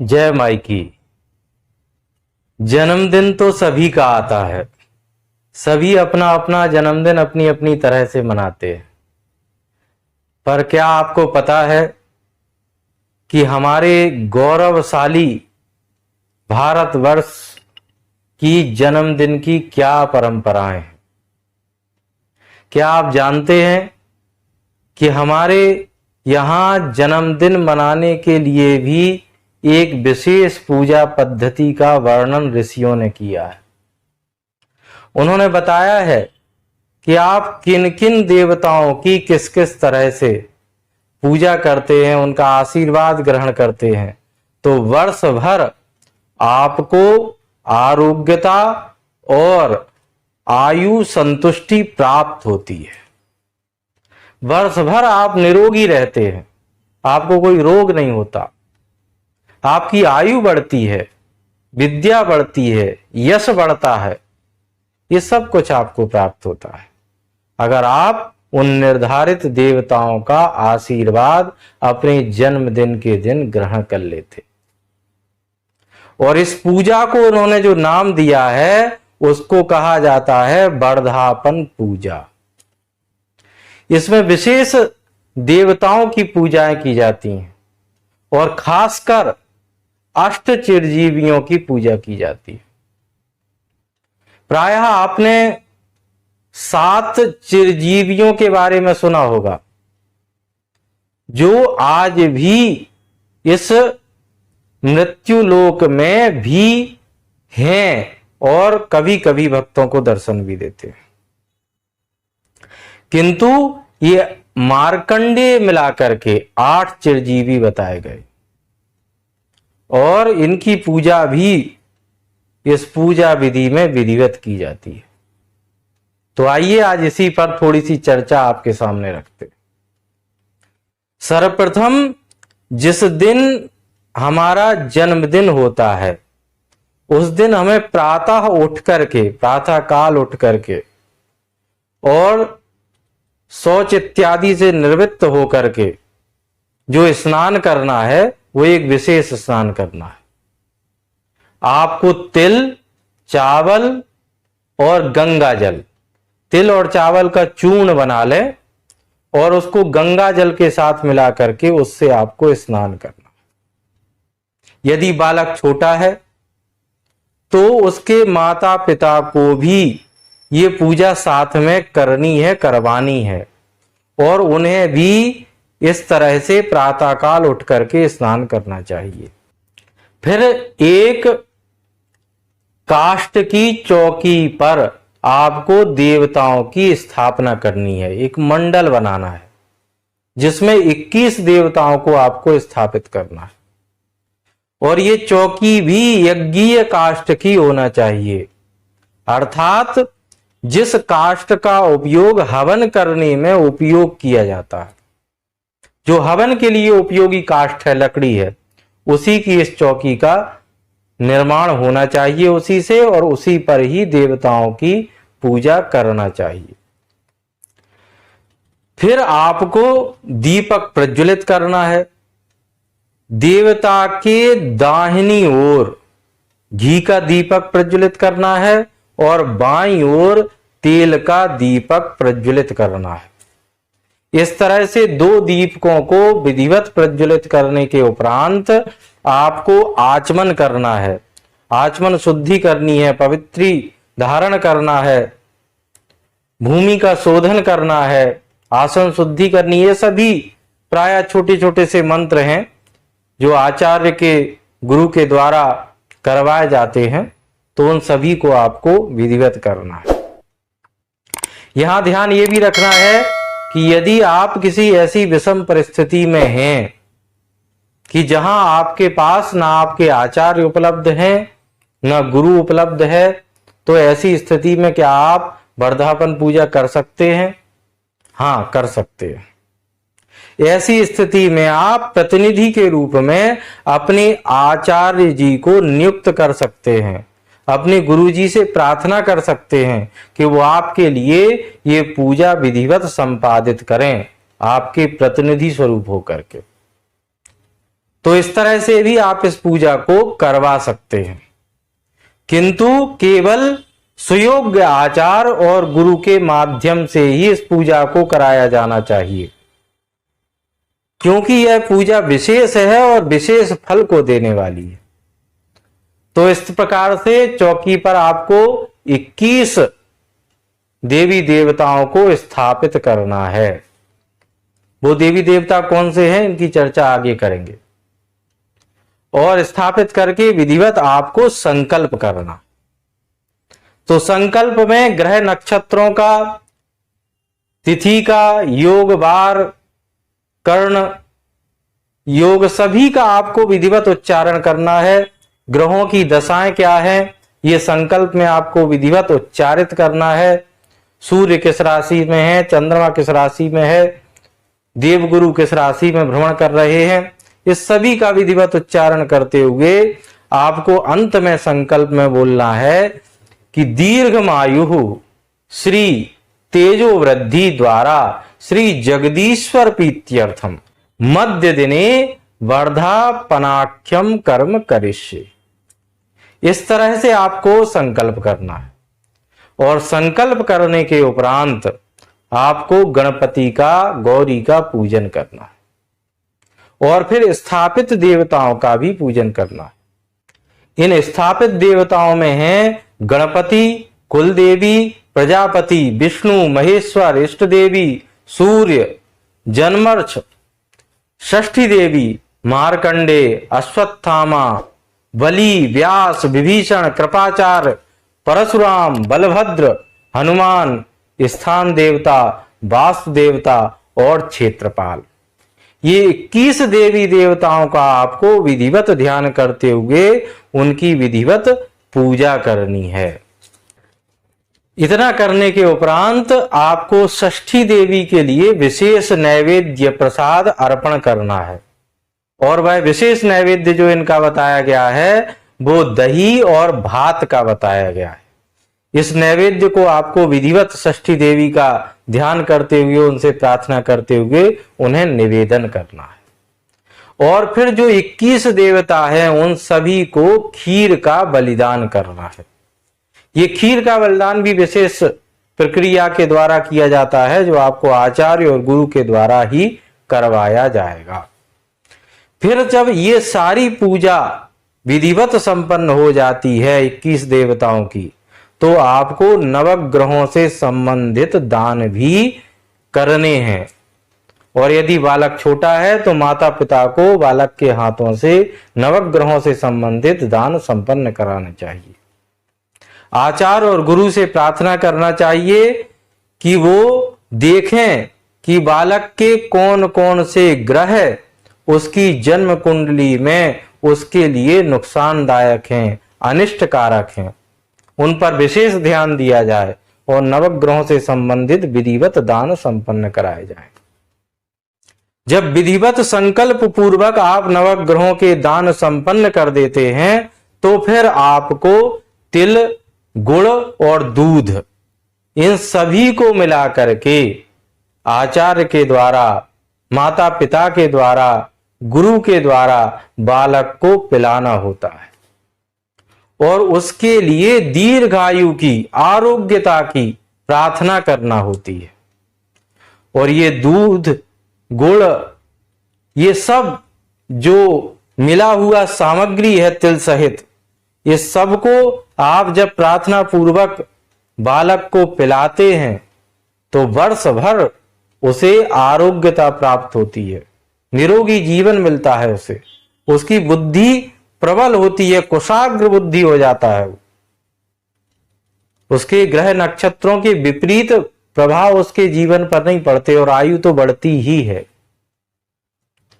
जय माई की। जन्मदिन तो सभी का आता है, सभी अपना अपना जन्मदिन अपनी अपनी तरह से मनाते हैं। पर क्या आपको पता है कि हमारे गौरवशाली भारतवर्ष की जन्मदिन की क्या परंपराएं हैं? क्या आप जानते हैं कि हमारे यहाँ जन्मदिन मनाने के लिए भी एक विशेष पूजा पद्धति का वर्णन ऋषियों ने किया है। उन्होंने बताया है कि आप किन किन देवताओं की किस किस तरह से पूजा करते हैं, उनका आशीर्वाद ग्रहण करते हैं, तो वर्ष भर आपको आरोग्यता और आयु संतुष्टि प्राप्त होती है। वर्ष भर आप निरोगी रहते हैं, आपको कोई रोग नहीं होता, आपकी आयु बढ़ती है, विद्या बढ़ती है, यश बढ़ता है, ये सब कुछ आपको प्राप्त होता है अगर आप उन निर्धारित देवताओं का आशीर्वाद अपने जन्मदिन के दिन ग्रहण कर लेते। और इस पूजा को उन्होंने जो नाम दिया है उसको कहा जाता है वर्धापन पूजा। इसमें विशेष देवताओं की पूजाएं की जाती हैं और खासकर अष्ट चिरजीवियों की पूजा की जाती है। प्रायः आपने 7 चिरजीवियों के बारे में सुना होगा जो आज भी इस मृत्यु लोक में भी हैं और कभी कभी भक्तों को दर्शन भी देते हैं। किंतु ये मार्कंडेय मिलाकर के 8 चिरजीवी बताए गए और इनकी पूजा भी इस पूजा विधि में विधिवत की जाती है। तो आइए आज इसी पर थोड़ी सी चर्चा आपके सामने रखते। सर्वप्रथम जिस दिन हमारा जन्मदिन होता है उस दिन हमें प्रातः उठ करके, प्रातः काल उठ करके और शौच इत्यादि से निवृत्त होकर के जो स्नान करना है वो एक विशेष स्नान करना है। आपको तिल, चावल और गंगा जल, तिल और चावल का चूर्ण बना लें और उसको गंगा जल के साथ मिला करके उससे आपको स्नान करना। यदि बालक छोटा है तो उसके माता पिता को भी ये पूजा साथ में करनी है, करवानी है और उन्हें भी इस तरह से प्रातःकाल उठ करके स्नान करना चाहिए। फिर एक काष्ठ की चौकी पर आपको देवताओं की स्थापना करनी है, एक मंडल बनाना है जिसमें 21 देवताओं को आपको स्थापित करना है और ये चौकी भी यज्ञीय काष्ठ की होना चाहिए, अर्थात जिस काष्ठ का उपयोग हवन करने में उपयोग किया जाता है, जो हवन के लिए उपयोगी काष्ठ है, लकड़ी है, उसी की इस चौकी का निर्माण होना चाहिए उसी से और उसी पर ही देवताओं की पूजा करना चाहिए। फिर आपको दीपक प्रज्वलित करना है। देवता के दाहिनी ओर घी का दीपक प्रज्वलित करना है और बाईं ओर तेल का दीपक प्रज्वलित करना है। इस तरह से 2 दीपकों को विधिवत प्रज्वलित करने के उपरांत आपको आचमन करना है, आचमन शुद्धि करनी है, पवित्री धारण करना है, भूमि का शोधन करना है, आसन शुद्धि करनी है। ये सभी प्राय छोटे छोटे से मंत्र हैं जो आचार्य के गुरु के द्वारा करवाए जाते हैं, तो उन सभी को आपको विधिवत करना है। यहां ध्यान ये भी रखना है कि यदि आप किसी ऐसी विषम परिस्थिति में हैं कि जहां आपके पास ना आपके आचार्य उपलब्ध हैं ना गुरु उपलब्ध है, तो ऐसी स्थिति में क्या आप वर्धापन पूजा कर सकते हैं? हाँ, कर सकते हैं। ऐसी स्थिति में आप प्रतिनिधि के रूप में अपने आचार्य जी को नियुक्त कर सकते हैं, अपने गुरु जी से प्रार्थना कर सकते हैं कि वो आपके लिए ये पूजा विधिवत संपादित करें, आपके प्रतिनिधि स्वरूप होकर के। तो इस तरह से भी आप इस पूजा को करवा सकते हैं, किंतु केवल सुयोग्य आचार और गुरु के माध्यम से ही इस पूजा को कराया जाना चाहिए, क्योंकि यह पूजा विशेष है और विशेष फल को देने वाली है। तो इस प्रकार से चौकी पर आपको 21 देवी देवताओं को स्थापित करना है। वो देवी देवता कौन से हैं, इनकी चर्चा आगे करेंगे। और स्थापित करके विधिवत आपको संकल्प करना। तो संकल्प में ग्रह नक्षत्रों का, तिथि का, योग वार, कर्ण योग सभी का आपको विधिवत उच्चारण करना है। ग्रहों की दशाएं क्या है, ये संकल्प में आपको विधिवत उच्चारित करना है। सूर्य किस राशि में है, चंद्रमा किस राशि में है, देवगुरु किस राशि में भ्रमण कर रहे हैं, इस सभी का विधिवत उच्चारण करते हुए आपको अंत में संकल्प में बोलना है कि दीर्घमायु श्री तेजो वृद्धि द्वारा श्री जगदीश्वर प्रीत्यर्थम मध्य दिने वर्धापनाख्यम कर्म करिष्ये। इस तरह से आपको संकल्प करना है। और संकल्प करने के उपरांत आपको गणपति का, गौरी का पूजन करना है और फिर स्थापित देवताओं का भी पूजन करना है। इन स्थापित देवताओं में हैं गणपति, कुलदेवी, प्रजापति, विष्णु, महेश्वर, इष्ट देवी, सूर्य, जन्मर्छ, षष्ठी देवी, मार्कंडे, अश्वत्थामा, बलि, व्यास, विभीषण, कृपाचार्य, परशुराम, बलभद्र, हनुमान, स्थान देवता, वास्तु देवता और क्षेत्रपाल। ये 21 देवी देवताओं का आपको विधिवत ध्यान करते हुए उनकी विधिवत पूजा करनी है। इतना करने के उपरांत आपको षष्ठी देवी के लिए विशेष नैवेद्य प्रसाद अर्पण करना है। और वह विशेष नैवेद्य जो इनका बताया गया है वो दही और भात का बताया गया है। इस नैवेद्य को आपको विधिवत षष्ठी देवी का ध्यान करते हुए, उनसे प्रार्थना करते हुए उन्हें निवेदन करना है। और फिर जो 21 देवता हैं उन सभी को खीर का बलिदान करना है। ये खीर का बलिदान भी विशेष प्रक्रिया के द्वारा किया जाता है, जो आपको आचार्य और गुरु के द्वारा ही करवाया जाएगा। फिर जब ये सारी पूजा विधिवत संपन्न हो जाती है 21 देवताओं की, तो आपको नवग्रहों से संबंधित दान भी करने हैं। और यदि बालक छोटा है तो माता पिता को बालक के हाथों से नवग्रहों से संबंधित दान संपन्न कराना चाहिए। आचार्य और गुरु से प्रार्थना करना चाहिए कि वो देखें कि बालक के कौन कौन से ग्रह उसकी जन्म कुंडली में उसके लिए नुकसानदायक हैं, अनिष्टकारक हैं, उन पर विशेष ध्यान दिया जाए और नवग्रहों से संबंधित विधिवत दान संपन्न कराए जाएं। जब विधिवत संकल्प पूर्वक आप नवग्रहों के दान संपन्न कर देते हैं तो फिर आपको तिल, गुड़ और दूध इन सभी को मिला करके आचार्य के द्वारा, माता पिता के द्वारा, गुरु के द्वारा बालक को पिलाना होता है और उसके लिए दीर्घायु की, आरोग्यता की प्रार्थना करना होती है। और ये दूध, गुड़, ये सब जो मिला हुआ सामग्री है तिल सहित, ये सबको आप जब प्रार्थना पूर्वक बालक को पिलाते हैं तो वर्ष भर उसे आरोग्यता प्राप्त होती है, निरोगी जीवन मिलता है उसे, उसकी बुद्धि प्रबल होती है, कुशाग्र बुद्धि हो जाता है। उसके ग्रह नक्षत्रों के विपरीत प्रभाव उसके जीवन पर नहीं पड़ते और आयु तो बढ़ती ही है।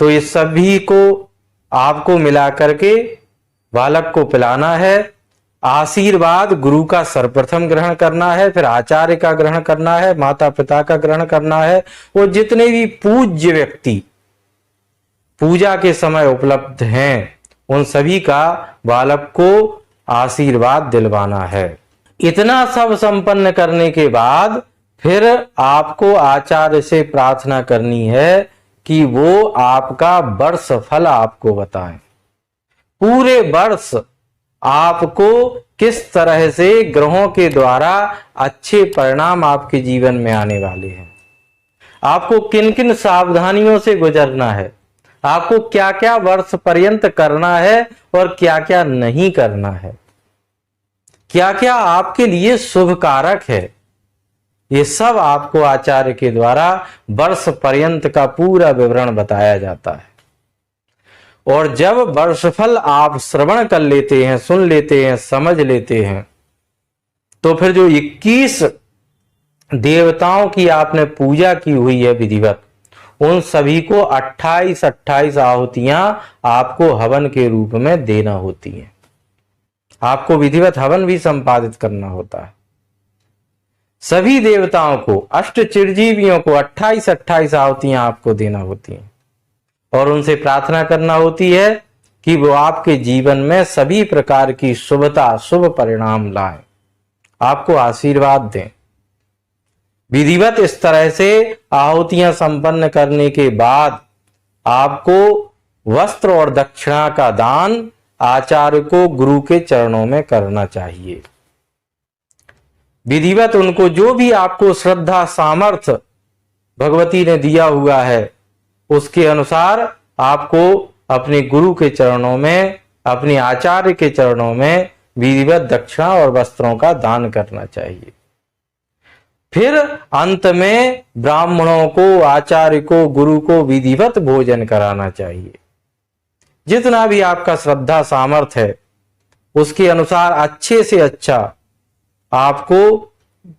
तो इस सभी को आपको मिला करके बालक को पिलाना है। आशीर्वाद गुरु का सर्वप्रथम ग्रहण करना है, फिर आचार्य का ग्रहण करना है, माता पिता का ग्रहण करना है और जितने भी पूज्य व्यक्ति पूजा के समय उपलब्ध हैं उन सभी का बालक को आशीर्वाद दिलवाना है। इतना सब संपन्न करने के बाद फिर आपको आचार्य से प्रार्थना करनी है कि वो आपका वर्ष फल आपको बताएं। पूरे वर्ष आपको किस तरह से ग्रहों के द्वारा अच्छे परिणाम आपके जीवन में आने वाले हैं, आपको किन किन सावधानियों से गुजरना है, आपको क्या क्या वर्ष पर्यंत करना है और क्या क्या नहीं करना है, क्या क्या आपके लिए शुभ कारक है, ये सब आपको आचार्य के द्वारा वर्ष पर्यंत का पूरा विवरण बताया जाता है। और जब वर्षफल आप श्रवण कर लेते हैं, सुन लेते हैं, समझ लेते हैं, तो फिर जो 21 देवताओं की आपने पूजा की हुई है विधिवत, उन सभी को 28 आहुतियां आपको हवन के रूप में देना होती हैं। आपको विधिवत हवन भी संपादित करना होता है। सभी देवताओं को, अष्ट चिरजीवियों को 28 आहुतियां आपको देना होती हैं और उनसे प्रार्थना करना होती है कि वो आपके जीवन में सभी प्रकार की शुभता, शुभ परिणाम लाएं, आपको आशीर्वाद दें। विधिवत इस तरह से आहुतियां संपन्न करने के बाद आपको वस्त्र और दक्षिणा का दान आचार्य को गुरु के चरणों में करना चाहिए। विधिवत उनको जो भी आपको श्रद्धा सामर्थ्य भगवती ने दिया हुआ है, उसके अनुसार आपको अपने गुरु के चरणों में, अपने आचार्य के चरणों में विधिवत दक्षिणा और वस्त्रों का दान करना चाहिए। फिर अंत में ब्राह्मणों को, आचार्य को, गुरु को विधिवत भोजन कराना चाहिए। जितना भी आपका श्रद्धा सामर्थ्य है उसके अनुसार अच्छे से अच्छा आपको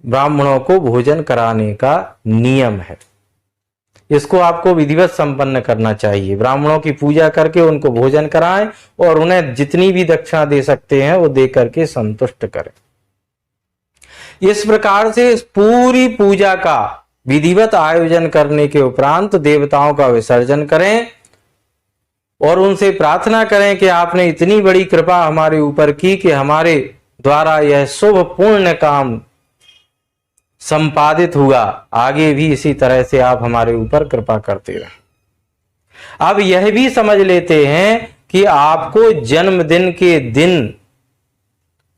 ब्राह्मणों को भोजन कराने का नियम है। इसको आपको विधिवत संपन्न करना चाहिए। ब्राह्मणों की पूजा करके उनको भोजन कराएं और उन्हें जितनी भी दक्षिणा दे सकते हैं वो दे करके संतुष्ट करें। इस प्रकार से इस पूरी पूजा का विधिवत आयोजन करने के उपरांत देवताओं का विसर्जन करें और उनसे प्रार्थना करें कि आपने इतनी बड़ी कृपा हमारे ऊपर की कि हमारे द्वारा यह शुभ पुण्य काम संपादित हुआ, आगे भी इसी तरह से आप हमारे ऊपर कृपा करते रहें। अब यह भी समझ लेते हैं कि आपको जन्मदिन के दिन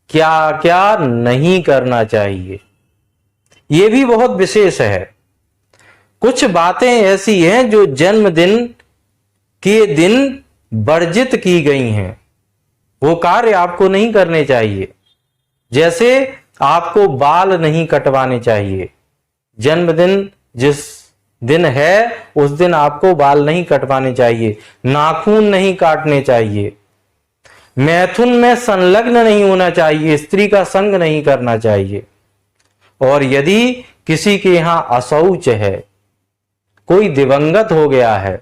क्या क्या नहीं करना चाहिए। यह भी बहुत विशेष है। कुछ बातें ऐसी हैं जो जन्मदिन के दिन वर्जित की गई हैं, वो कार्य आपको नहीं करने चाहिए। जैसे आपको बाल नहीं कटवाने चाहिए। जन्मदिन जिस दिन है उस दिन आपको बाल नहीं कटवाने चाहिए, नाखून नहीं काटने चाहिए, मैथुन में संलग्न नहीं होना चाहिए, स्त्री का संग नहीं करना चाहिए। और यदि किसी के यहां अशौच है, कोई दिवंगत हो गया है,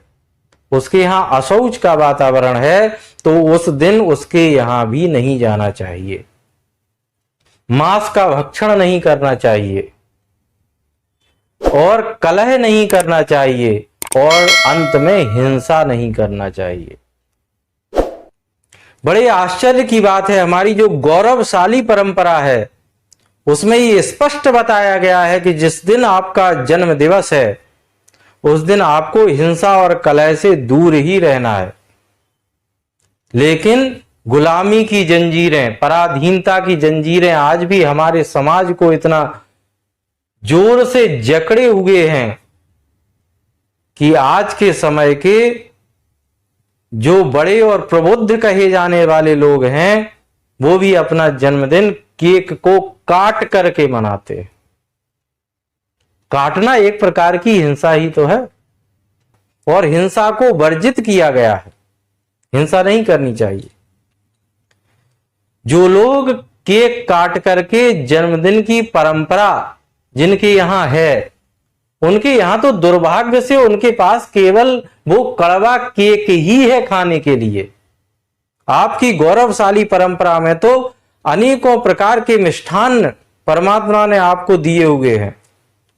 उसके यहां अशौच का वातावरण है, तो उस दिन उसके यहां भी नहीं जाना चाहिए। मांस का भक्षण नहीं करना चाहिए और कलह नहीं करना चाहिए और अंत में हिंसा नहीं करना चाहिए। बड़े आश्चर्य की बात है, हमारी जो गौरवशाली परंपरा है उसमें ये स्पष्ट बताया गया है कि जिस दिन आपका जन्म दिवस है उस दिन आपको हिंसा और कलह से दूर ही रहना है। लेकिन गुलामी की जंजीरें, पराधीनता की जंजीरें आज भी हमारे समाज को इतना जोर से जकड़े हुए हैं कि आज के समय के जो बड़े और प्रबुद्ध कहे जाने वाले लोग हैं वो भी अपना जन्मदिन केक को काट करके मनाते हैं। काटना एक प्रकार की हिंसा ही तो है और हिंसा को वर्जित किया गया है। हिंसा नहीं करनी चाहिए। जो लोग केक काट करके जन्मदिन की परंपरा जिनके यहां है, उनके यहां तो दुर्भाग्य से उनके पास केवल वो कड़वा केक ही है खाने के लिए। आपकी गौरवशाली परंपरा में तो अनेकों प्रकार के मिष्ठान्न परमात्मा ने आपको दिए हुए हैं।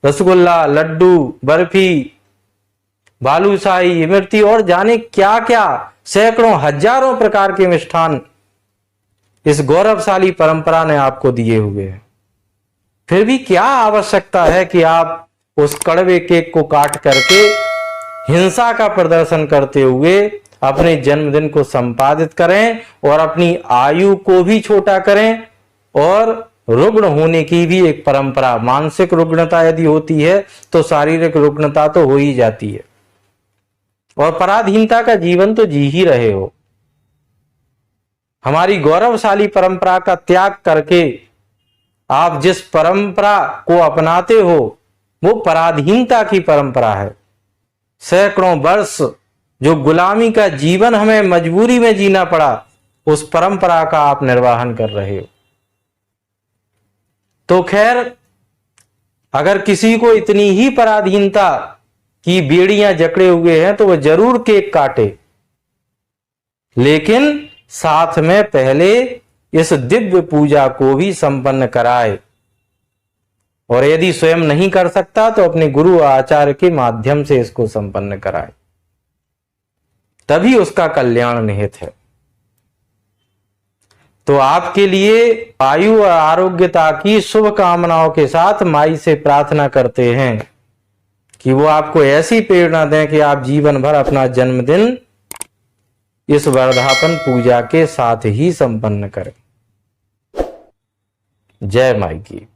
रसगुल्ला, लड्डू, बर्फी, बालूशाही, इमरती और जाने क्या क्या सैकड़ों हजारों प्रकार के मिष्ठान इस गौरवशाली परंपरा ने आपको दिए हुए हैं। फिर भी क्या आवश्यकता है कि आप उस कड़वे केक को काट करके हिंसा का प्रदर्शन करते हुए अपने जन्मदिन को संपादित करें और अपनी आयु को भी छोटा करें। और रुग्ण होने की भी एक परंपरा, मानसिक रुग्णता यदि होती है तो शारीरिक रुग्णता तो हो ही जाती है, और पराधीनता का जीवन तो जी ही रहे हो। हमारी गौरवशाली परंपरा का त्याग करके आप जिस परंपरा को अपनाते हो वो पराधीनता की परंपरा है। सैकड़ों वर्ष जो गुलामी का जीवन हमें मजबूरी में जीना पड़ा, उस परंपरा का आप निर्वाहन कर रहे हो। तो खैर, अगर किसी को इतनी ही पराधीनता की बेड़ियां जकड़े हुए हैं तो वह जरूर केक काटे, लेकिन साथ में पहले इस दिव्य पूजा को भी संपन्न कराए। और यदि स्वयं नहीं कर सकता तो अपने गुरु आचार्य के माध्यम से इसको संपन्न कराए, तभी उसका कल्याण निहित है। तो आपके लिए आयु और आरोग्यता की शुभ कामनाओं के साथ माई से प्रार्थना करते हैं कि वो आपको ऐसी प्रेरणा दें कि आप जीवन भर अपना जन्मदिन इस वर्धापन पूजा के साथ ही संपन्न करें। जय माई की।